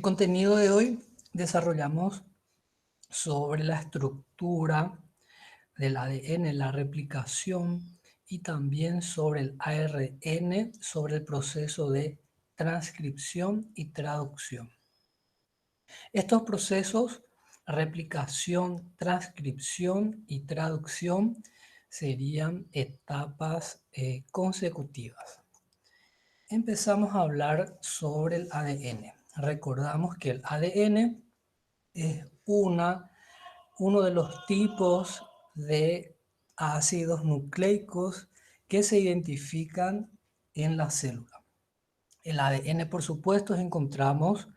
El contenido de hoy desarrollamos sobre la estructura del ADN, la replicación y también sobre el ARN, sobre el proceso de transcripción y traducción. Estos procesos, replicación, transcripción y traducción, serían etapas consecutivas. Empezamos a hablar sobre el ADN. Recordamos que el ADN es uno de los tipos de ácidos nucleicos que se identifican en la célula. El ADN, por supuesto, encontramos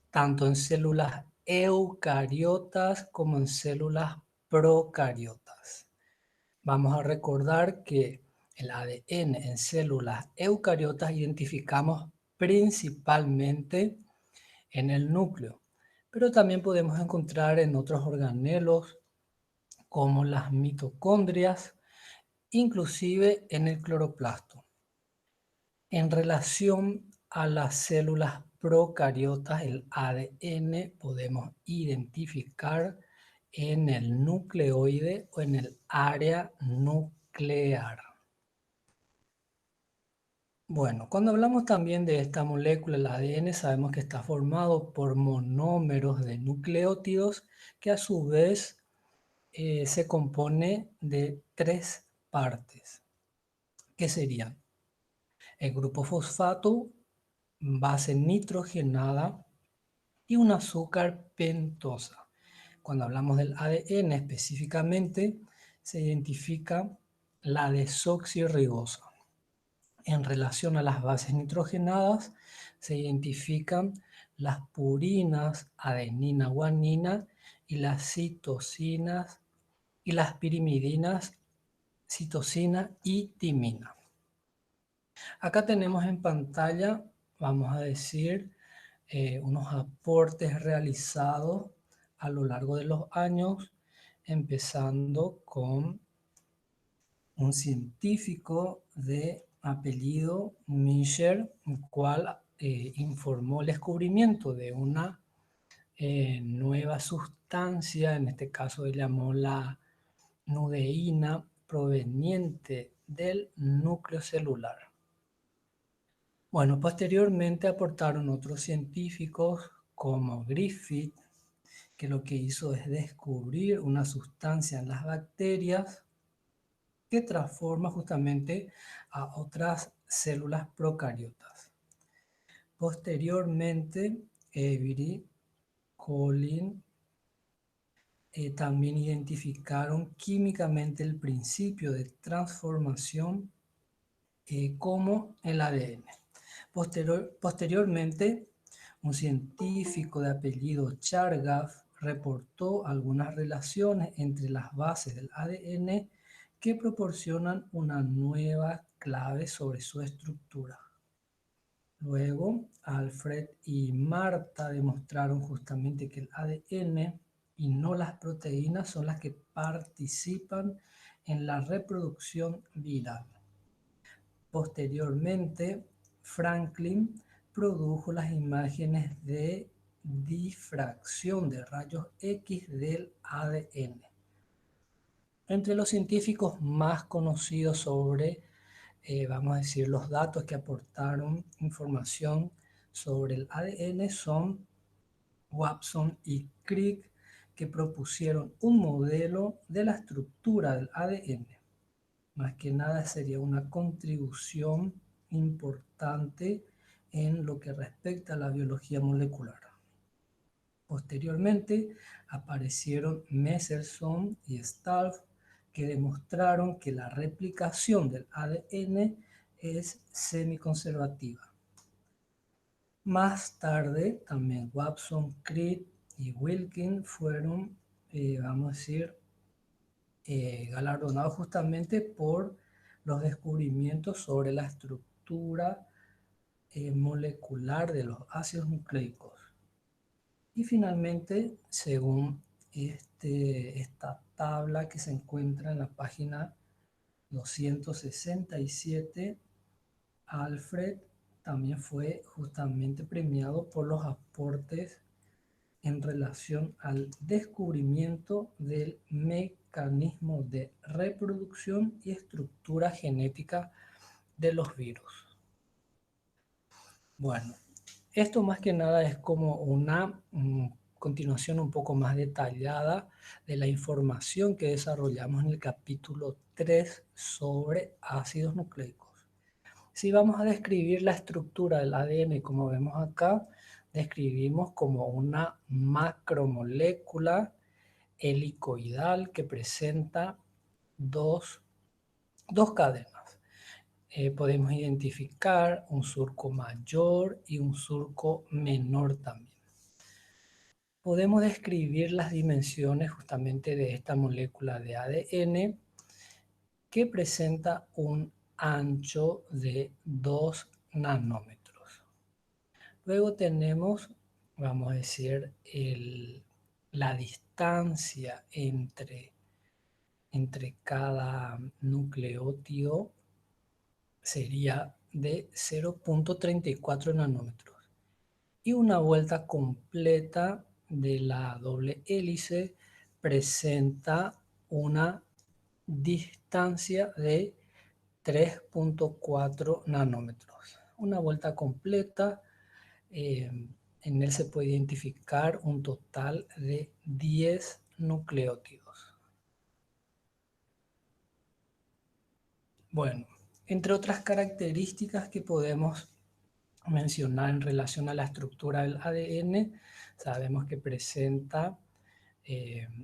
tanto en células eucariotas como en células procariotas. Vamos a recordar que el ADN en células eucariotas identificamos principalmente en el núcleo, pero también podemos encontrar en otros organelos como las mitocondrias, inclusive en el cloroplasto. En relación a las células procariotas, el ADN podemos identificar en el nucleoide o en el área nuclear. Bueno, cuando hablamos también de esta molécula, el ADN, sabemos que está formado por monómeros de nucleótidos que a su vez se compone de tres partes, que serían el grupo fosfato, base nitrogenada y un azúcar pentosa. Cuando hablamos del ADN específicamente, se identifica la desoxirribosa. En relación a las bases nitrogenadas, se identifican las purinas, adenina, guanina y las citosinas y las pirimidinas, citosina y timina. Acá tenemos en pantalla, vamos a decir, unos aportes realizados a lo largo de los años, empezando con un científico de apellido Mischer, el cual informó el descubrimiento de una nueva sustancia, en este caso él llamó la nudeína, proveniente del núcleo celular. Bueno, posteriormente aportaron otros científicos como Griffith, que lo que hizo es descubrir una sustancia en las bacterias que transforma justamente a otras células procariotas. Posteriormente, Avery, Collin, también identificaron químicamente el principio de transformación como el ADN. Posteriormente, un científico de apellido Chargaff reportó algunas relaciones entre las bases del ADN que proporcionan una nueva clave sobre su estructura. Luego, Alfred y Marta demostraron justamente que el ADN y no las proteínas son las que participan en la reproducción viral. Posteriormente, Franklin produjo las imágenes de difracción de rayos X del ADN. Entre los científicos más conocidos sobre, vamos a decir, los datos que aportaron información sobre el ADN son Watson y Crick, que propusieron un modelo de la estructura del ADN. Más que nada sería una contribución importante en lo que respecta a la biología molecular. Posteriormente aparecieron Messersohn y Stahlf, que demostraron que la replicación del ADN es semiconservativa. Más tarde, también Watson, Crick y Wilkin fueron, vamos a decir, galardonados justamente por los descubrimientos sobre la estructura molecular de los ácidos nucleicos. Y finalmente, según esta tabla que se encuentra en la página 267, Alfred también fue justamente premiado por los aportes en relación al descubrimiento del mecanismo de reproducción y estructura genética de los virus. Bueno, esto más que nada es como una continuación un poco más detallada de la información que desarrollamos en el capítulo 3 sobre ácidos nucleicos. Si vamos a describir la estructura del ADN como vemos acá, describimos como una macromolécula helicoidal que presenta dos cadenas. Podemos identificar un surco mayor y un surco menor también. Podemos describir las dimensiones justamente de esta molécula de ADN que presenta un ancho de 2 nanómetros. Luego tenemos, vamos a decir, la distancia entre cada nucleótido sería de 0,34 nanómetros. Y una vuelta completa de la doble hélice presenta una distancia de 3,4 nanómetros. Una vuelta completa, en él se puede identificar un total de 10 nucleótidos. Bueno, entre otras características que podemos mencionar en relación a la estructura del ADN, sabemos que presenta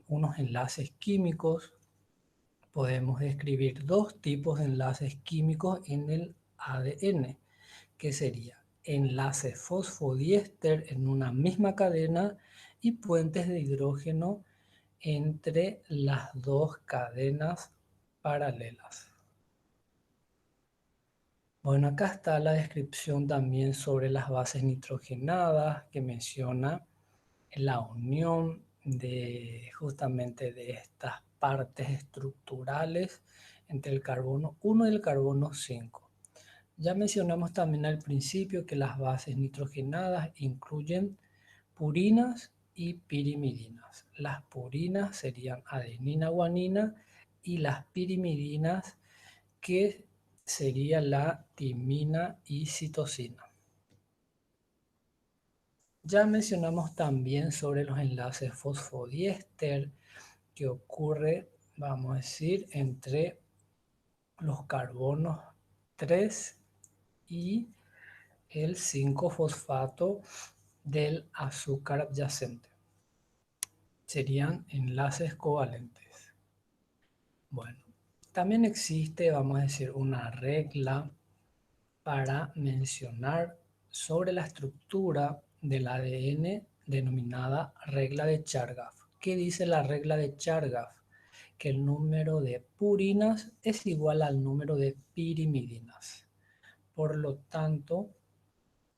unos enlaces químicos. Podemos describir dos tipos de enlaces químicos en el ADN, que sería enlace fosfodiéster en una misma cadena y puentes de hidrógeno entre las dos cadenas paralelas. Bueno, acá está la descripción también sobre las bases nitrogenadas que menciona la unión de justamente de estas partes estructurales entre el carbono 1 y el carbono 5. Ya mencionamos también al principio que las bases nitrogenadas incluyen purinas y pirimidinas. Las purinas serían adenina, guanina, y las pirimidinas que sería la timina y citosina. Ya mencionamos también sobre los enlaces fosfodiéster que ocurre, vamos a decir, entre los carbonos 3 y el 5-fosfato del azúcar adyacente. Serían enlaces covalentes. Bueno, también existe, vamos a decir, una regla para mencionar sobre la estructura del ADN denominada regla de Chargaff. ¿Qué dice la regla de Chargaff? Que el número de purinas es igual al número de pirimidinas. Por lo tanto,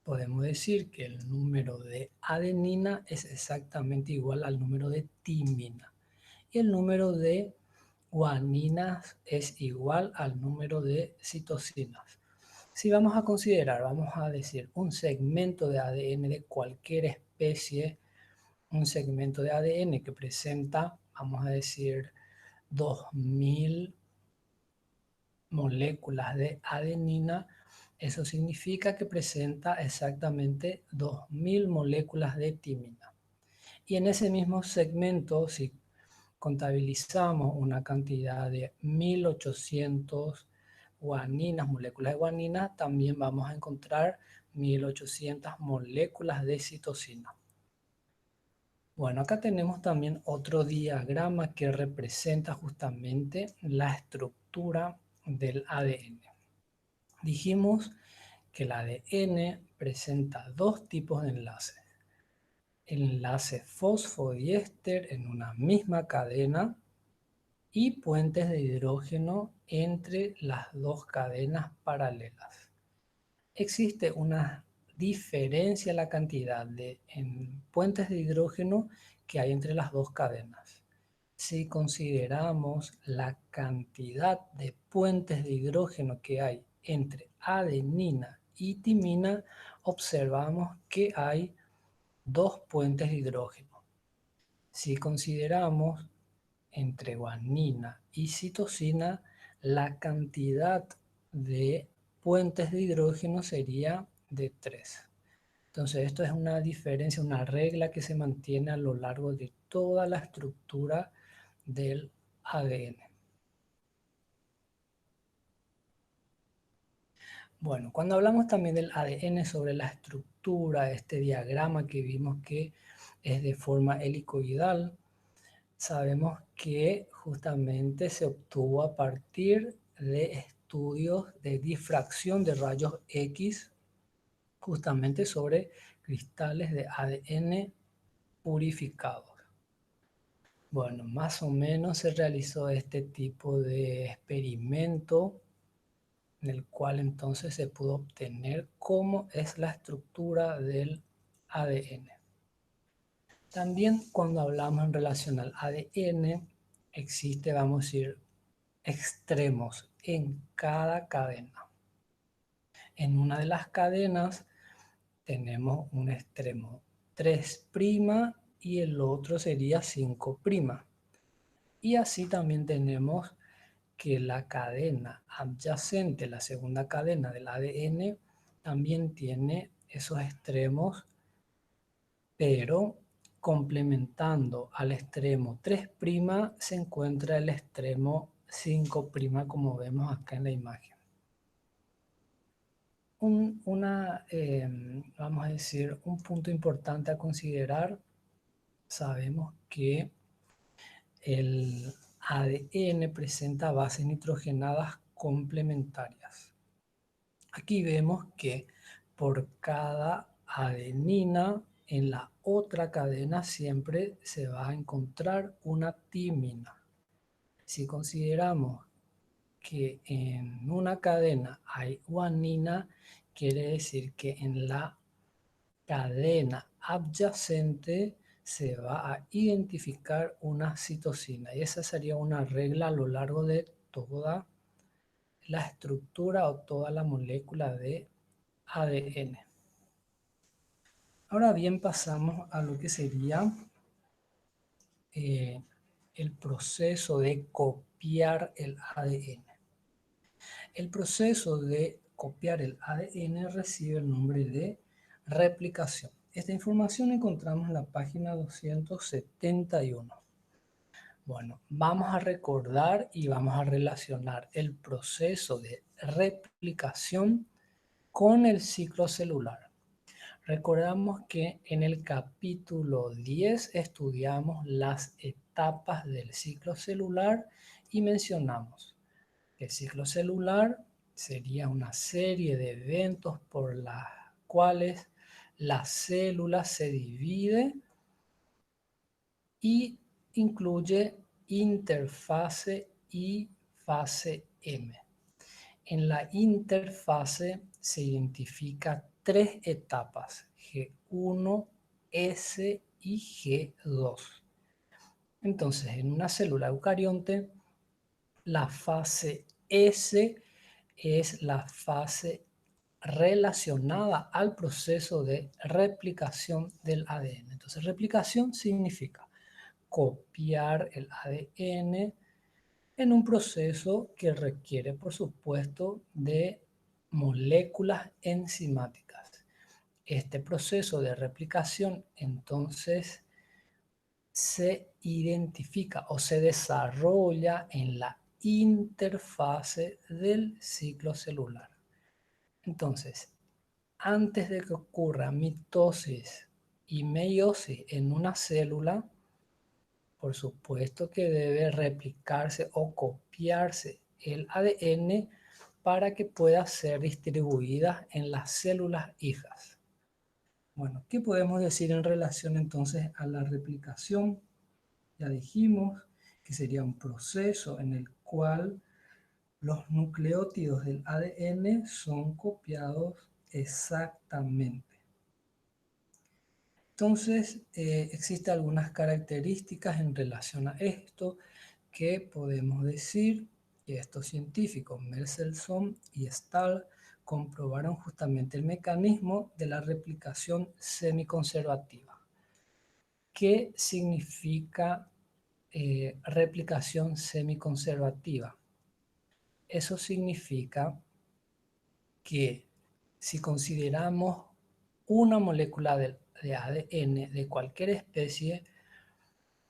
podemos decir que el número de adenina es exactamente igual al número de timina. Y el número de guaninas es igual al número de citosinas. Si vamos a considerar, vamos a decir, un segmento de ADN de cualquier especie, un segmento de ADN que presenta, vamos a decir, 2000 moléculas de adenina, eso significa que presenta exactamente 2000 moléculas de timina. Y en ese mismo segmento, si contabilizamos una cantidad de 1800 guaninas, moléculas de guanina, también vamos a encontrar 1800 moléculas de citosina. Bueno, acá tenemos también otro diagrama que representa justamente la estructura del ADN. Dijimos que el ADN presenta dos tipos de enlaces. El enlace fosfodiéster en una misma cadena y puentes de hidrógeno entre las dos cadenas paralelas. Existe una diferencia en la cantidad de puentes de hidrógeno que hay entre las dos cadenas. Si consideramos la cantidad de puentes de hidrógeno que hay entre adenina y timina, observamos que hay dos puentes de hidrógeno. Si consideramos entre guanina y citosina, la cantidad de puentes de hidrógeno sería de 3. Entonces esto es una diferencia, una regla que se mantiene a lo largo de toda la estructura del ADN. Bueno, cuando hablamos también del ADN sobre la estructura, este diagrama que vimos que es de forma helicoidal, sabemos que justamente se obtuvo a partir de estudios de difracción de rayos X justamente sobre cristales de ADN purificados. Bueno, más o menos se realizó este tipo de experimento en el cual entonces se pudo obtener cómo es la estructura del ADN. También cuando hablamos en relación al ADN, existe, vamos a decir, extremos en cada cadena. En una de las cadenas tenemos un extremo 3' y el otro sería 5'. Y así también tenemos que la cadena adyacente, la segunda cadena del ADN, también tiene esos extremos, pero complementando al extremo 3' se encuentra el extremo 5', como vemos acá en la imagen. Vamos a decir, un punto importante a considerar, sabemos que el ADN presenta bases nitrogenadas complementarias. Aquí vemos que por cada adenina en la otra cadena siempre se va a encontrar una timina. Si consideramos que en una cadena hay guanina, quiere decir que en la cadena adyacente se va a identificar una citosina. Y esa sería una regla a lo largo de toda la estructura o toda la molécula de ADN. Ahora bien, pasamos a lo que sería el proceso de copiar el ADN. El proceso de copiar el ADN recibe el nombre de replicación. Esta información encontramos en la página 271. Bueno, vamos a recordar y vamos a relacionar el proceso de replicación con el ciclo celular. Recordamos que en el capítulo 10 estudiamos las etapas del ciclo celular y mencionamos que el ciclo celular sería una serie de eventos por las cuales la célula se divide y incluye interfase y fase M. En la interfase se identifica tres etapas, G1, S y G2. Entonces, en una célula eucarionte, la fase S es la fase relacionada al proceso de replicación del ADN. Entonces, replicación significa copiar el ADN en un proceso que requiere, por supuesto, de moléculas enzimáticas. Este proceso de replicación, entonces, se identifica o se desarrolla en la interfase del ciclo celular. Entonces, antes de que ocurra mitosis y meiosis en una célula, por supuesto que debe replicarse o copiarse el ADN para que pueda ser distribuida en las células hijas. Bueno, ¿qué podemos decir en relación entonces a la replicación? Ya dijimos que sería un proceso en el cual los nucleótidos del ADN son copiados exactamente. Entonces, existen algunas características en relación a esto que podemos decir que estos científicos, Mendelssohn y Stahl, comprobaron justamente el mecanismo de la replicación semiconservativa. ¿Qué significa replicación semiconservativa? Eso significa que si consideramos una molécula de ADN de cualquier especie,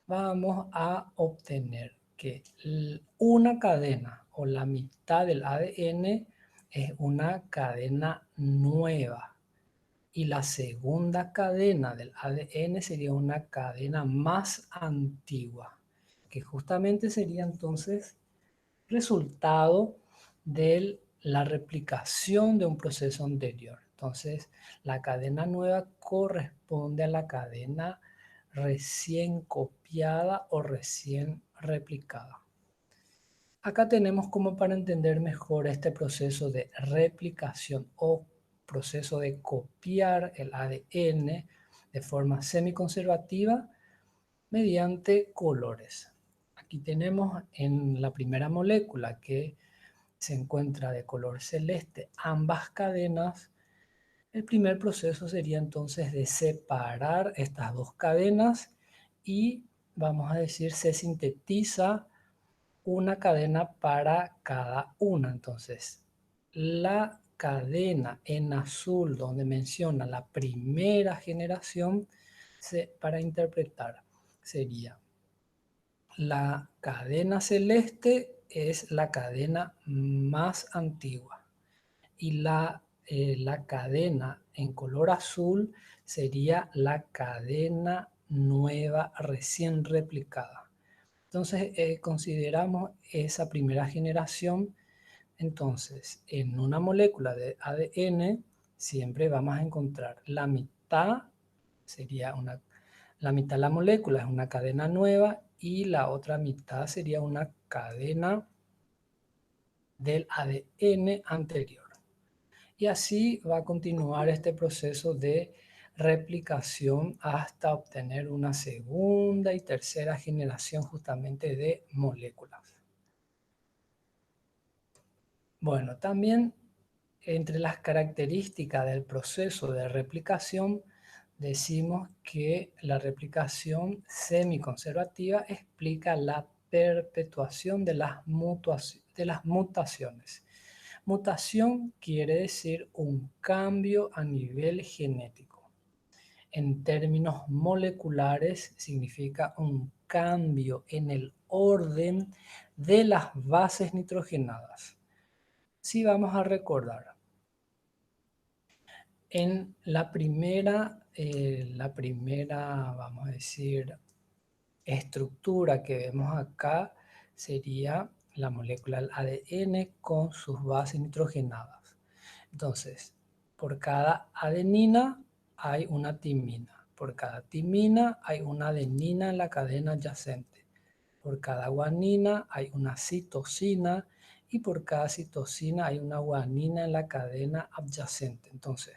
vamos a obtener que una cadena o la mitad del ADN es una cadena nueva y la segunda cadena del ADN sería una cadena más antigua, que justamente sería entonces resultado de la replicación de un proceso anterior. Entonces, la cadena nueva corresponde a la cadena recién copiada o recién replicada. Acá tenemos como para entender mejor este proceso de replicación o proceso de copiar el ADN de forma semiconservativa mediante colores. Aquí tenemos en la primera molécula que se encuentra de color celeste ambas cadenas. El primer proceso sería entonces de separar estas dos cadenas y vamos a decir se sintetiza una cadena para cada una. Entonces, la cadena en azul donde menciona la primera generación para interpretar sería la cadena celeste es la cadena más antigua y la cadena en color azul sería la cadena nueva recién replicada. Entonces consideramos esa primera generación. Entonces en una molécula de ADN siempre vamos a encontrar la mitad, sería la mitad de la molécula es una cadena nueva y la otra mitad sería una cadena del ADN anterior. Y así va a continuar este proceso de replicación hasta obtener una segunda y tercera generación justamente de moléculas. Bueno, también entre las características del proceso de replicación decimos que la replicación semiconservativa explica la perpetuación de las mutaciones. Mutación quiere decir un cambio a nivel genético. En términos moleculares significa un cambio en el orden de las bases nitrogenadas. Si vamos a recordar, en la primera, vamos a decir, estructura que vemos acá sería la molécula del ADN con sus bases nitrogenadas. Entonces, por cada adenina hay una timina. Por cada timina hay una adenina en la cadena adyacente. Por cada guanina hay una citosina y por cada citosina hay una guanina en la cadena adyacente. Entonces,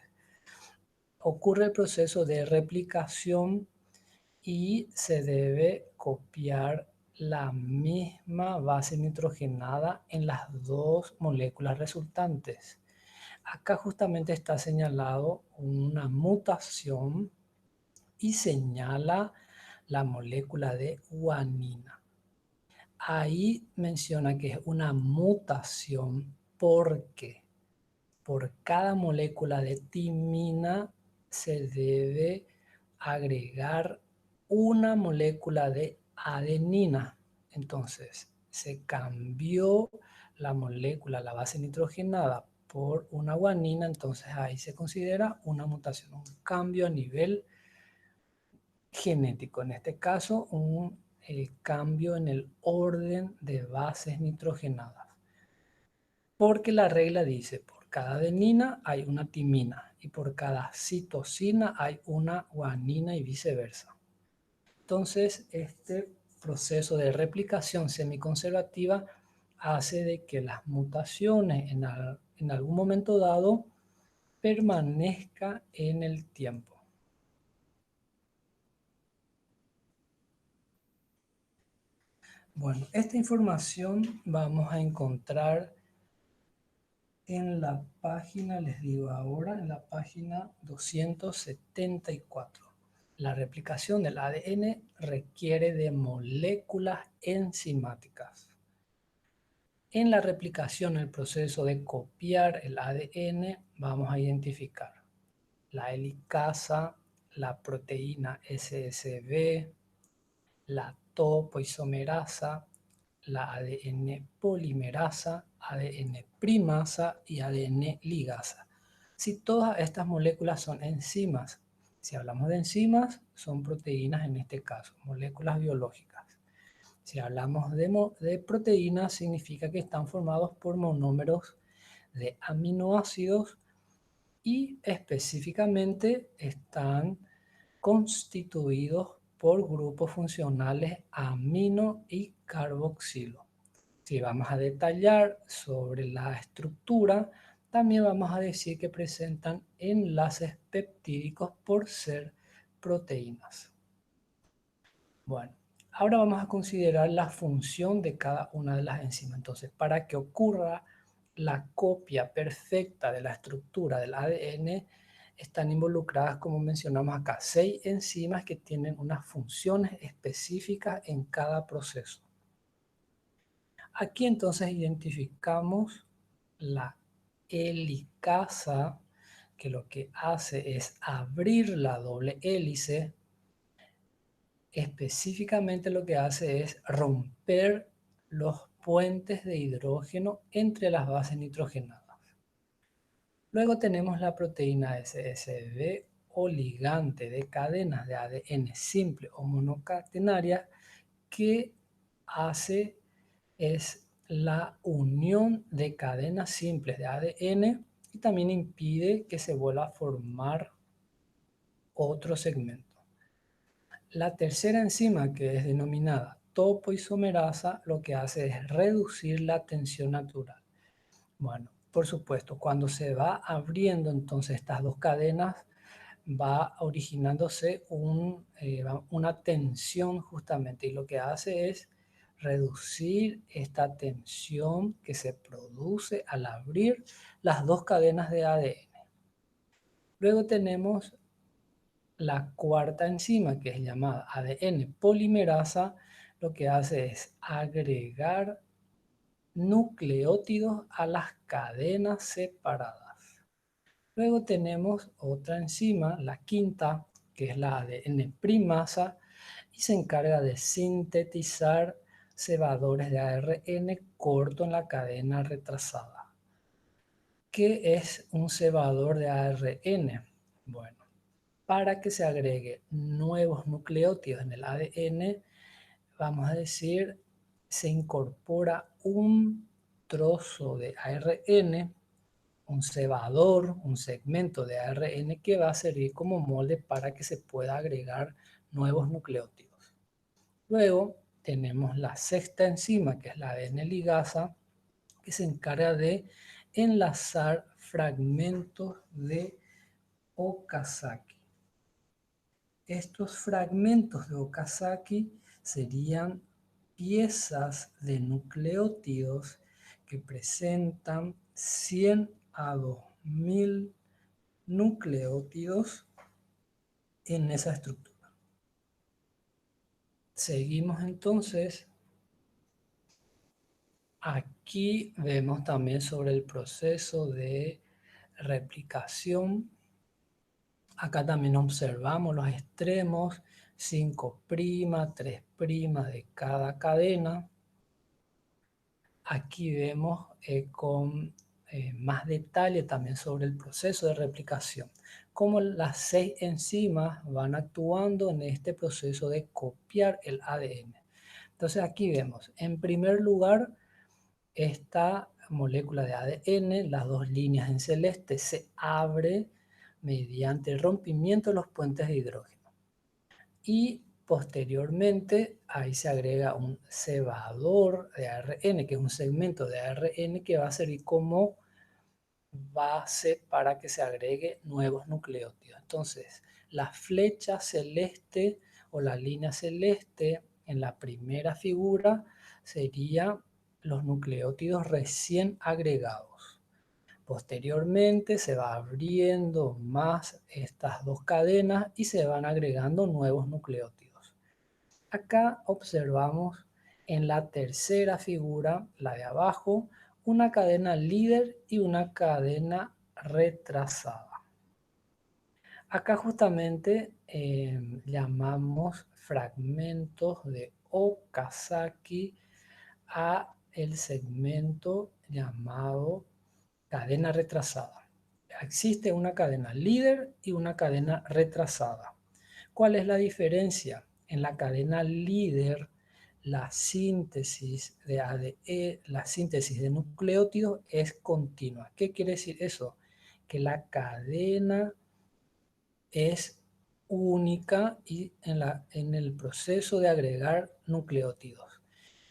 ocurre el proceso de replicación y se debe copiar la misma base nitrogenada en las dos moléculas resultantes. Acá justamente está señalado una mutación y señala la molécula de guanina. Ahí menciona que es una mutación porque por cada molécula de timina se debe agregar una molécula de adenina. Entonces, se cambió la molécula, la base nitrogenada por una guanina, entonces ahí se considera una mutación, un cambio a nivel genético. En este caso, un cambio en el orden de bases nitrogenadas. Porque la regla dice, por cada adenina hay una timina y por cada citosina hay una guanina y viceversa. Entonces, este proceso de replicación semiconservativa hace de que las mutaciones en algún momento dado permanezca en el tiempo. Bueno, esta información vamos a encontrar En la página, les digo ahora, en la página 274. La replicación del ADN requiere de moléculas enzimáticas. En la replicación, el proceso de copiar el ADN, vamos a identificar la helicasa, la proteína SSB, la topoisomerasa, la ADN polimerasa, ADN primasa y ADN ligasa. Si todas estas moléculas son enzimas, si hablamos de enzimas, son proteínas en este caso, moléculas biológicas. Si hablamos de proteínas, significa que están formados por monómeros de aminoácidos y específicamente están constituidos por grupos funcionales amino y carboxilo. Si vamos a detallar sobre la estructura, también vamos a decir que presentan enlaces peptídicos por ser proteínas. Bueno, ahora vamos a considerar la función de cada una de las enzimas. Entonces, para que ocurra la copia perfecta de la estructura del ADN, están involucradas, como mencionamos acá, 6 enzimas que tienen unas funciones específicas en cada proceso. Aquí entonces identificamos la helicasa, que lo que hace es abrir la doble hélice. Específicamente lo que hace es romper los puentes de hidrógeno entre las bases nitrogenadas. Luego tenemos la proteína SSB o ligante de cadenas de ADN simple o monocatenaria, que hace es la unión de cadenas simples de ADN y también impide que se vuelva a formar otro segmento. La tercera enzima, que es denominada topoisomerasa, lo que hace es reducir la tensión natural. Bueno, por supuesto, cuando se va abriendo entonces estas dos cadenas, va originándose una tensión justamente, y lo que hace es reducir esta tensión que se produce al abrir las dos cadenas de ADN. Luego tenemos la cuarta enzima, que es llamada ADN polimerasa, lo que hace es agregar nucleótidos a las cadenas separadas. Luego tenemos otra enzima, la quinta, que es la ADN primasa, y se encarga de sintetizar cebadores de ARN corto en la cadena retrasada. ¿Qué es un cebador de ARN? Bueno, para que se agregue nuevos nucleótidos en el ADN, vamos a decir, se incorpora un trozo de ARN, un cebador, un segmento de ARN que va a servir como molde para que se pueda agregar nuevos nucleótidos. Luego tenemos la sexta enzima, que es la ADN ligasa, que se encarga de enlazar fragmentos de Okazaki. Estos fragmentos de Okazaki serían piezas de nucleótidos que presentan 100 a 2000 nucleótidos en esa estructura. Seguimos entonces. Aquí vemos también sobre el proceso de replicación. Acá también observamos los extremos, 5', 3' de cada cadena. Aquí vemos con más detalle también sobre el proceso de replicación, cómo las 6 enzimas van actuando en este proceso de copiar el ADN. Entonces aquí vemos, en primer lugar, esta molécula de ADN, las dos líneas en celeste, se abre mediante el rompimiento de los puentes de hidrógeno. Y posteriormente ahí se agrega un cebador de ARN, que es un segmento de ARN que va a servir como base para que se agregue nuevos nucleótidos. Entonces, la flecha celeste o la línea celeste en la primera figura sería los nucleótidos recién agregados. Posteriormente se va abriendo más estas dos cadenas y se van agregando nuevos nucleótidos. Acá observamos en la tercera figura, la de abajo, una cadena líder y una cadena retrasada. Acá justamente llamamos fragmentos de Okazaki a el segmento llamado cadena retrasada. Existe una cadena líder y una cadena retrasada. ¿Cuál es la diferencia? En la cadena líder, la síntesis de ADE, la síntesis de nucleótidos es continua. ¿Qué quiere decir eso? Que la cadena es única y en el proceso de agregar nucleótidos.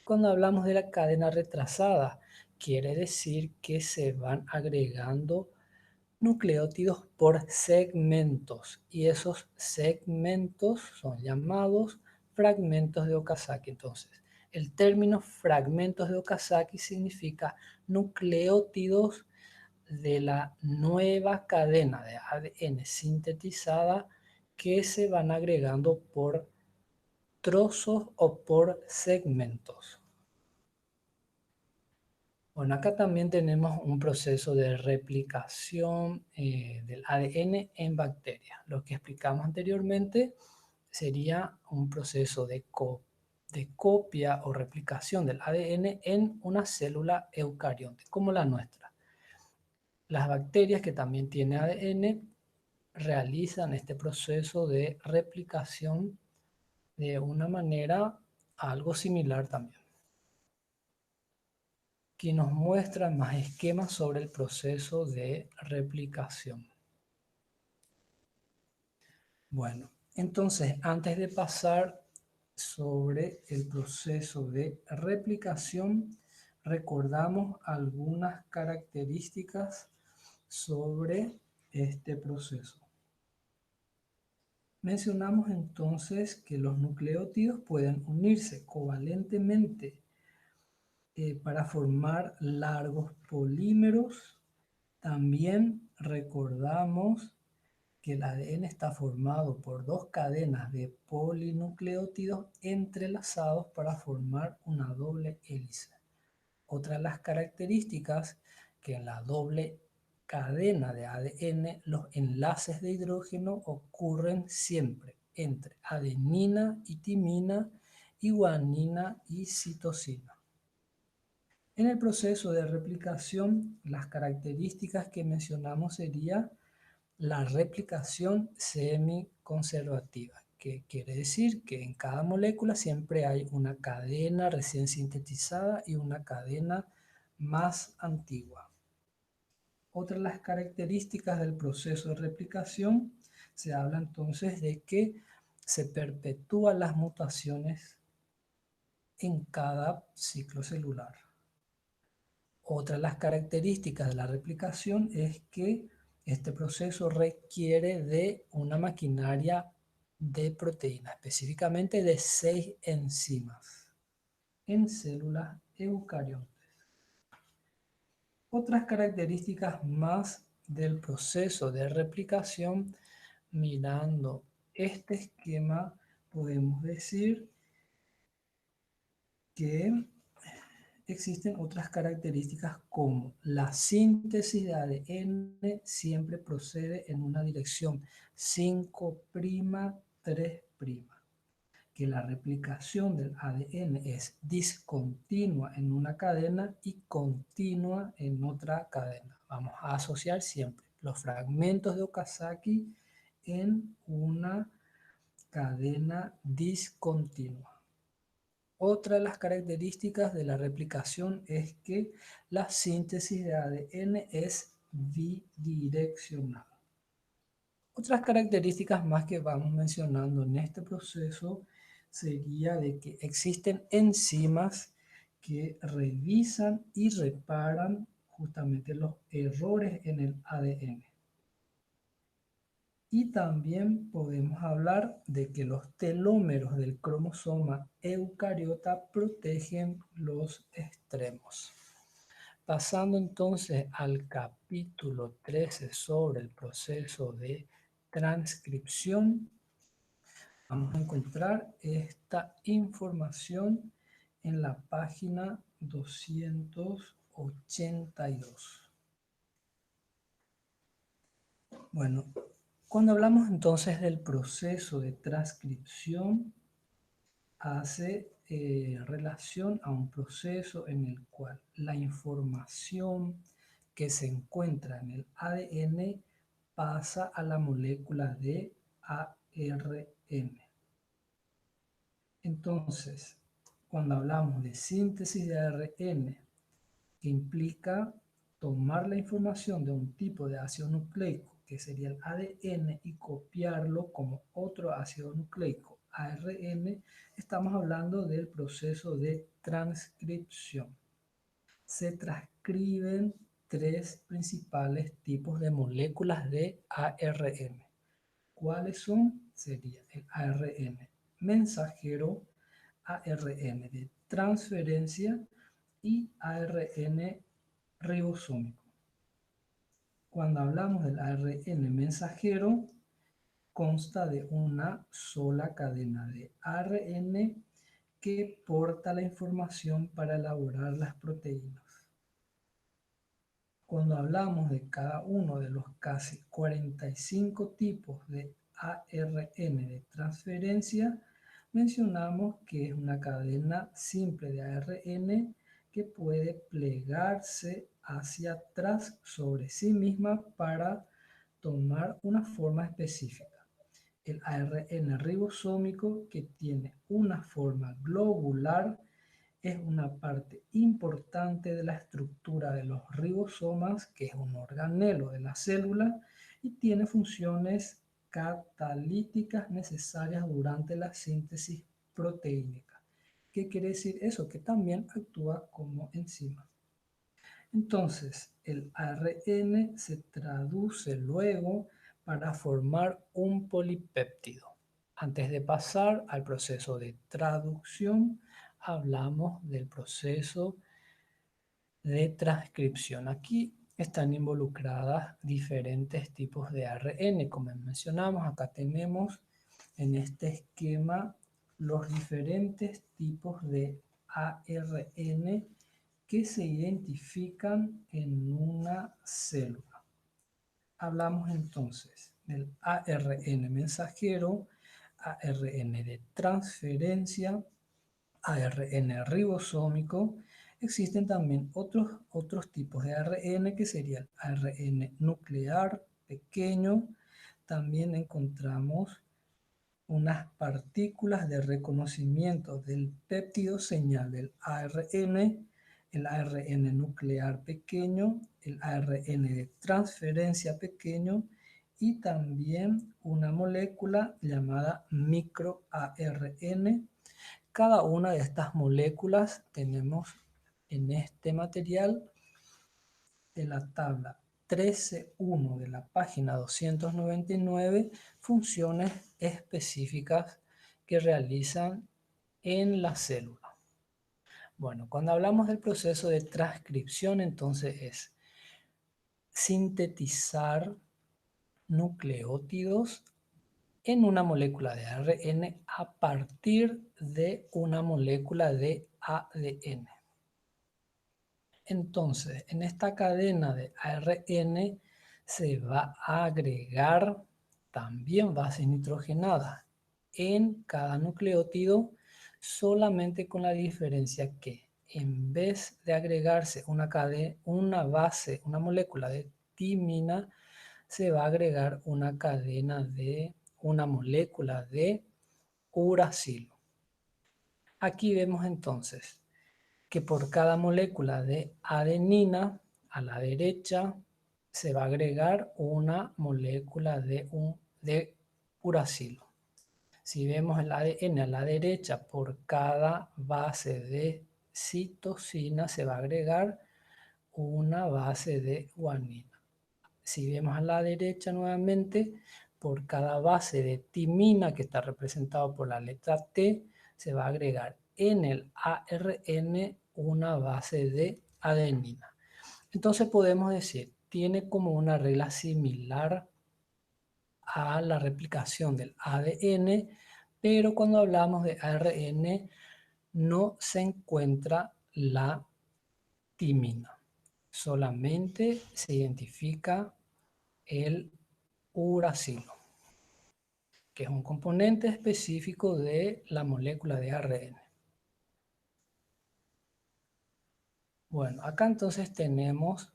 Cuando hablamos de la cadena retrasada, quiere decir que se van agregando nucleótidos por segmentos y esos segmentos son llamados fragmentos de Okazaki. Entonces, el término fragmentos de Okazaki significa nucleótidos de la nueva cadena de ADN sintetizada que se van agregando por trozos o por segmentos. Bueno, acá también tenemos un proceso de replicación del ADN en bacterias. Lo que explicamos anteriormente sería un proceso de copia o replicación del ADN en una célula eucarionte, como la nuestra. Las bacterias que también tienen ADN realizan este proceso de replicación de una manera algo similar también, que nos muestra más esquemas sobre el proceso de replicación. Bueno, entonces antes de pasar sobre el proceso de replicación, recordamos algunas características sobre este proceso. Mencionamos entonces que los nucleótidos pueden unirse covalentemente para formar largos polímeros. También recordamos que el ADN está formado por dos cadenas de polinucleótidos entrelazados para formar una doble hélice. Otra de las características que en la doble cadena de ADN los enlaces de hidrógeno ocurren siempre entre adenina y timina y guanina y citosina. En el proceso de replicación, las características que mencionamos sería la replicación semiconservativa, que quiere decir que en cada molécula siempre hay una cadena recién sintetizada y una cadena más antigua. Otra de las características del proceso de replicación, se habla entonces de que se perpetúan las mutaciones en cada ciclo celular. Otra de las características de la replicación es que este proceso requiere de una maquinaria de proteínas, específicamente de 6 enzimas en células eucariontes. Otras características más del proceso de replicación, mirando este esquema, podemos decir que existen otras características como la síntesis de ADN siempre procede en una dirección 5'3', que la replicación del ADN es discontinua en una cadena y continua en otra cadena. Vamos a asociar siempre los fragmentos de Okazaki en una cadena discontinua. Otra de las características de la replicación es que la síntesis de ADN es bidireccional. Otras características más que vamos mencionando en este proceso sería de que existen enzimas que revisan y reparan justamente los errores en el ADN. Y también podemos hablar de que los telómeros del cromosoma eucariota protegen los extremos. Pasando entonces al capítulo 13 sobre el proceso de transcripción, vamos a encontrar esta información en la página 282. Bueno, cuando hablamos entonces del proceso de transcripción, hace relación a un proceso en el cual la información que se encuentra en el ADN pasa a la molécula de ARN. Entonces, cuando hablamos de síntesis de ARN, que implica tomar la información de un tipo de ácido nucleico, que sería el ADN, y copiarlo como otro ácido nucleico, ARN, estamos hablando del proceso de transcripción. Se transcriben tres principales tipos de moléculas de ARN. ¿Cuáles son? Sería el ARN mensajero, ARN de transferencia y ARN ribosómico. Cuando hablamos del ARN mensajero, consta de una sola cadena de ARN que porta la información para elaborar las proteínas. Cuando hablamos de cada uno de los casi 45 tipos de ARN de transferencia, mencionamos que es una cadena simple de ARN que puede plegarse hacia atrás sobre sí misma para tomar una forma específica. El ARN ribosómico, que tiene una forma globular, es una parte importante de la estructura de los ribosomas, que es un organelo de la célula, y tiene funciones catalíticas necesarias durante la síntesis proteínica. ¿Qué quiere decir eso? Que también actúa como enzima. Entonces, el ARN se traduce luego para formar un polipéptido. Antes de pasar al proceso de traducción, hablamos del proceso de transcripción. Aquí están involucradas diferentes tipos de ARN. Como mencionamos, acá tenemos en este esquema los diferentes tipos de ARN que se identifican en una célula. Hablamos entonces del ARN mensajero, ARN de transferencia, ARN ribosómico. Existen también otros tipos de ARN, que sería el ARN nuclear pequeño. También encontramos unas partículas de reconocimiento del péptido señal del ARN, el ARN nuclear pequeño, el ARN de transferencia pequeño, y también una molécula llamada microARN. Cada una de estas moléculas tenemos en este material, de la tabla 13.1 de la página 299, funciones específicas que realizan en la célula. Bueno, cuando hablamos del proceso de transcripción, entonces es sintetizar nucleótidos en una molécula de ARN a partir de una molécula de ADN. Entonces, en esta cadena de ARN se va a agregar también bases nitrogenadas en cada nucleótido, solamente con la diferencia que en vez de agregarse una molécula de timina, se va a agregar una molécula de uracilo. Aquí vemos entonces que por cada molécula de adenina a la derecha se va a agregar una molécula de uracilo. Si vemos el ADN a la derecha, por cada base de citosina se va a agregar una base de guanina. Si vemos a la derecha nuevamente, por cada base de timina, que está representado por la letra T, se va a agregar en el ARN una base de adenina. Entonces podemos decir, tiene como una regla similar a la replicación del ADN, pero cuando hablamos de ARN no se encuentra la timina. Solamente se identifica el uracilo, que es un componente específico de la molécula de ARN. Bueno, acá entonces tenemos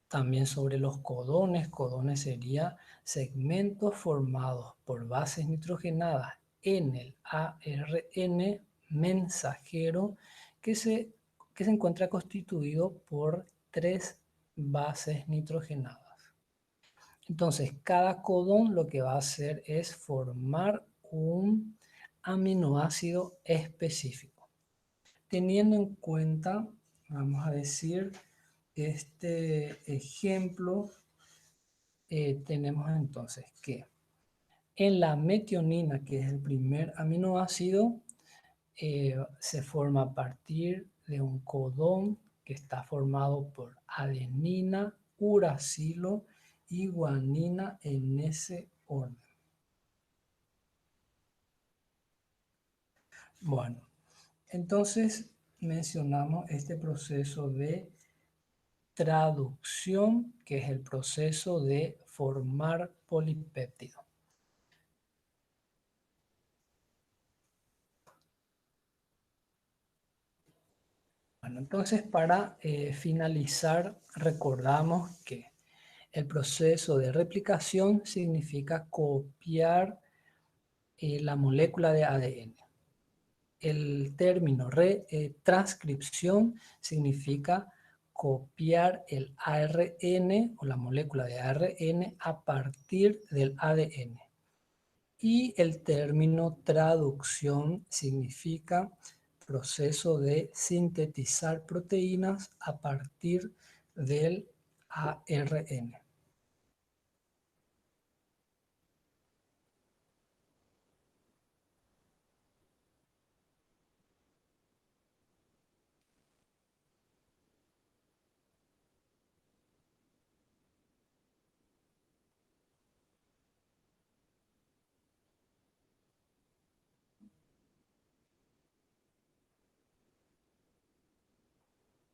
también sobre los codones. Codones sería segmentos formados por bases nitrogenadas en el ARN mensajero que se, que se encuentra constituido por 3 bases nitrogenadas. Entonces, cada codón lo que va a hacer es formar un aminoácido específico. Teniendo en cuenta, vamos a decir, este ejemplo, tenemos entonces que en la metionina, que es el primer aminoácido, se forma a partir de un codón que está formado por adenina, uracilo y guanina en ese orden. Bueno, entonces mencionamos este proceso de traducción, que es el proceso de formar polipéptido. Bueno, entonces para finalizar, recordamos que el proceso de replicación significa copiar la molécula de ADN. El término transcripción significa copiar el ARN o la molécula de ARN a partir del ADN. Y el término traducción significa proceso de sintetizar proteínas a partir del ARN.